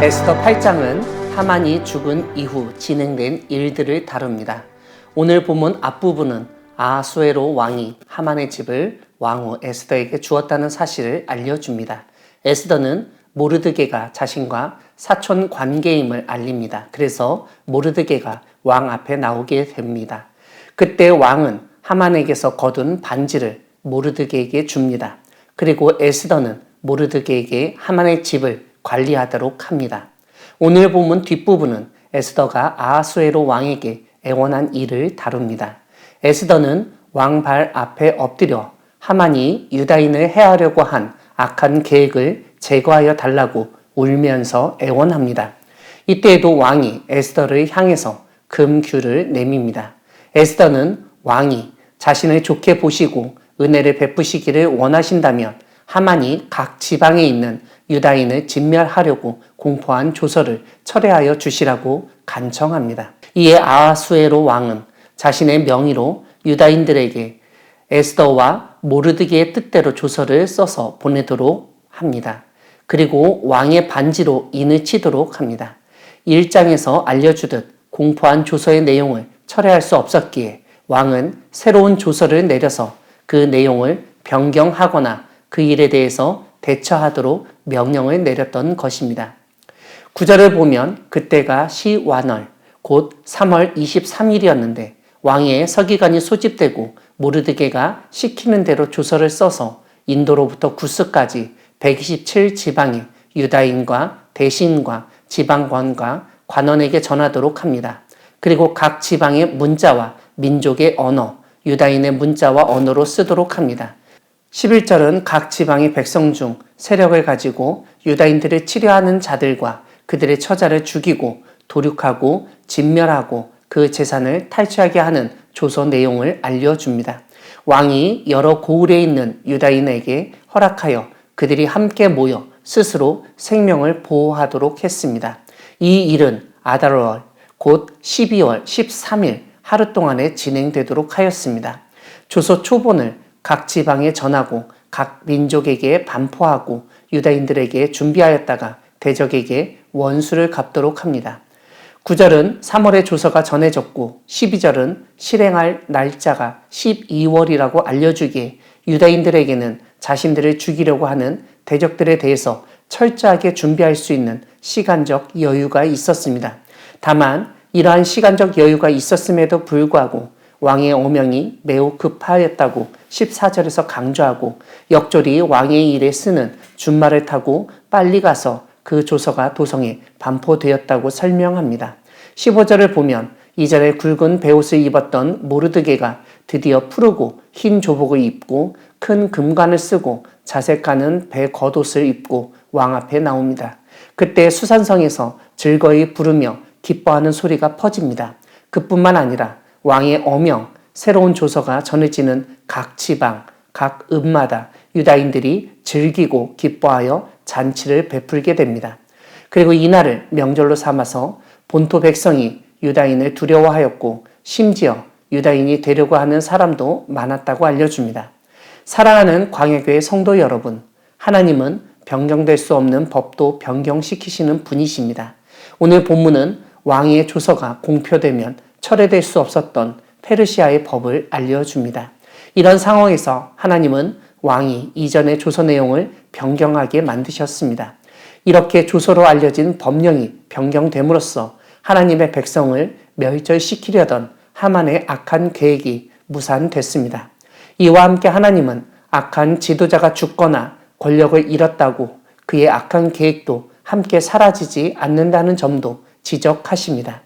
에스더 8장은 하만이 죽은 이후 진행된 일들을 다룹니다. 오늘 본문 앞부분은 아하수에로 왕이 하만의 집을 왕후 에스더에게 주었다는 사실을 알려줍니다. 에스더는 모르드게가 자신과 사촌 관계임을 알립니다. 그래서 모르드게가 왕 앞에 나오게 됩니다. 그때 왕은 하만에게서 거둔 반지를 모르드게에게 줍니다. 그리고 에스더는 모르드게에게 하만의 집을 관리하도록 합니다. 오늘 본문 뒷부분은 에스더가 아하수에로 왕에게 애원한 일을 다룹니다. 에스더는 왕 발 앞에 엎드려 하만이 유다인을 해하려고 한 악한 계획을 제거하여 달라고 울면서 애원합니다. 이때에도 왕이 에스더를 향해서 금규를 내밉니다. 에스더는 왕이 자신을 좋게 보시고 은혜를 베푸시기를 원하신다면 하만이 각 지방에 있는 유다인을 진멸하려고 공포한 조서를 철회하여 주시라고 간청합니다. 이에 아하수에로 왕은 자신의 명의로 유다인들에게 에스더와 모르드게의 뜻대로 조서를 써서 보내도록 합니다. 그리고 왕의 반지로 인을 치도록 합니다. 1장에서 알려주듯 공포한 조서의 내용을 철회할 수 없었기에 왕은 새로운 조서를 내려서 그 내용을 변경하거나 그 일에 대해서 대처하도록 명령을 내렸던 것입니다. 9절을 보면 그때가 시완월 곧 3월 23일이었는데 왕의 서기관이 소집되고 모르드게가 시키는 대로 조서를 써서 인도로부터 구스까지 127 지방의 유다인과 대신과 지방관과 관원에게 전하도록 합니다. 그리고 각 지방의 문자와 민족의 언어, 유다인의 문자와 언어로 쓰도록 합니다. 11절은 각 지방의 백성 중 세력을 가지고 유다인들을 치려하는 자들과 그들의 처자를 죽이고 도륙하고 진멸하고 그 재산을 탈취하게 하는 조서 내용을 알려줍니다. 왕이 여러 고을에 있는 유다인에게 허락하여 그들이 함께 모여 스스로 생명을 보호하도록 했습니다. 이 일은 아달월 곧 12월 13일 하루 동안에 진행되도록 하였습니다. 조서 초본을 각 지방에 전하고 각 민족에게 반포하고 유다인들에게 준비하였다가 대적에게 원수를 갚도록 합니다. 9절은 3월에 조서가 전해졌고 12절은 실행할 날짜가 12월이라고 알려주기에 유다인들에게는 자신들을 죽이려고 하는 대적들에 대해서 철저하게 준비할 수 있는 시간적 여유가 있었습니다. 다만 이러한 시간적 여유가 있었음에도 불구하고 왕의 어명이 매우 급하였다고 14절에서 강조하고 역졸이 왕의 일에 쓰는 준말을 타고 빨리 가서 그 조서가 도성에 반포되었다고 설명합니다. 15절을 보면 이전에 굵은 베옷을 입었던 모르드게가 드디어 푸르고 흰 조복을 입고 큰 금관을 쓰고 자색 가는 배 겉옷을 입고 왕 앞에 나옵니다. 그때 수산성에서 즐거이 부르며 기뻐하는 소리가 퍼집니다. 그뿐만 아니라 왕의 어명, 새로운 조서가 전해지는 각 지방, 각 읍마다 유다인들이 즐기고 기뻐하여 잔치를 베풀게 됩니다. 그리고 이날을 명절로 삼아서 본토 백성이 유다인을 두려워하였고 심지어 유다인이 되려고 하는 사람도 많았다고 알려줍니다. 사랑하는 광야교회 성도 여러분, 하나님은 변경될 수 없는 법도 변경시키시는 분이십니다. 오늘 본문은 왕의 조서가 공표되면 철회될 수 없었던 페르시아의 법을 알려줍니다. 이런 상황에서 하나님은 왕이 이전의 조서 내용을 변경하게 만드셨습니다. 이렇게 조서로 알려진 법령이 변경됨으로써 하나님의 백성을 멸절시키려던 하만의 악한 계획이 무산됐습니다. 이와 함께 하나님은 악한 지도자가 죽거나 권력을 잃었다고 그의 악한 계획도 함께 사라지지 않는다는 점도 지적하십니다.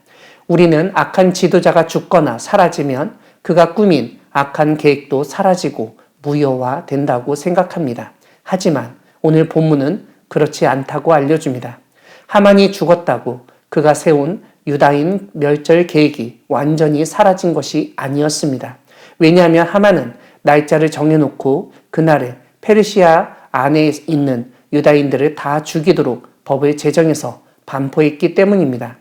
우리는 악한 지도자가 죽거나 사라지면 그가 꾸민 악한 계획도 사라지고 무효화된다고 생각합니다. 하지만 오늘 본문은 그렇지 않다고 알려줍니다. 하만이 죽었다고 그가 세운 유다인 멸절 계획이 완전히 사라진 것이 아니었습니다. 왜냐하면 하만은 날짜를 정해놓고 그날에 페르시아 안에 있는 유다인들을 다 죽이도록 법을 제정해서 반포했기 때문입니다.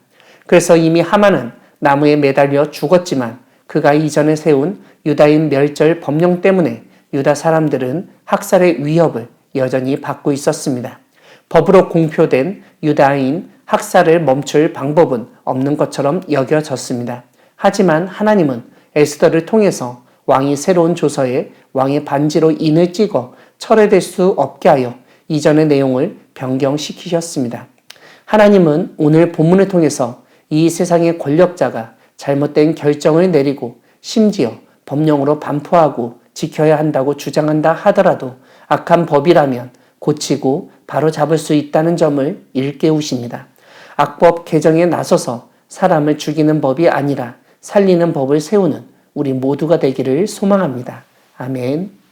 그래서 이미 하만은 나무에 매달려 죽었지만 그가 이전에 세운 유다인 멸절 법령 때문에 유다 사람들은 학살의 위협을 여전히 받고 있었습니다. 법으로 공표된 유다인 학살을 멈출 방법은 없는 것처럼 여겨졌습니다. 하지만 하나님은 에스더를 통해서 왕이 새로운 조서에 왕의 반지로 인을 찍어 철회될 수 없게 하여 이전의 내용을 변경시키셨습니다. 하나님은 오늘 본문을 통해서 이 세상의 권력자가 잘못된 결정을 내리고 심지어 법령으로 반포하고 지켜야 한다고 주장한다 하더라도 악한 법이라면 고치고 바로잡을 수 있다는 점을 일깨우십니다. 악법 개정에 나서서 사람을 죽이는 법이 아니라 살리는 법을 세우는 우리 모두가 되기를 소망합니다. 아멘.